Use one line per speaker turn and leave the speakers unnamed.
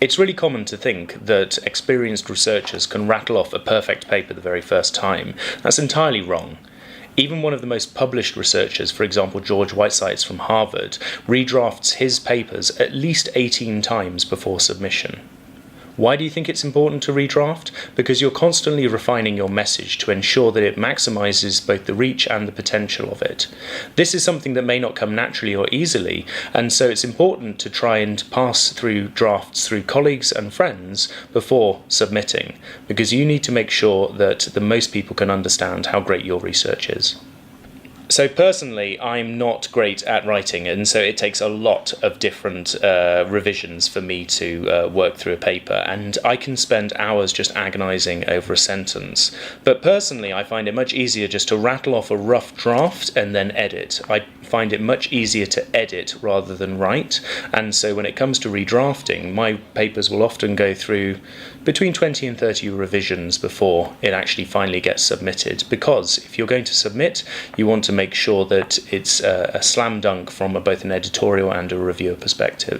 It's really common to think that experienced researchers can rattle off a perfect paper the very first time. That's entirely wrong. Even one of the most published researchers, for example George Whitesides from Harvard, redrafts his papers at least 18 times before submission. Why do you think it's important to redraft? Because you're constantly refining your message to ensure that it maximizes both the reach and the potential of it. This is something that may not come naturally or easily, and so it's important to try and pass through drafts through colleagues and friends before submitting, because you need to make sure that the most people can understand how great your research is. So personally, I'm not great at writing, and so it takes a lot of different revisions for me to work through a paper, and I can spend hours just agonizing over a sentence. But personally, I find it much easier just to rattle off a rough draft and then edit. I find it much easier to edit rather than write, and so when it comes to redrafting, my papers will often go through between 20 and 30 revisions before it actually finally gets submitted, because if you're going to submit, you want to make sure that it's a slam dunk from both an editorial and a reviewer perspective.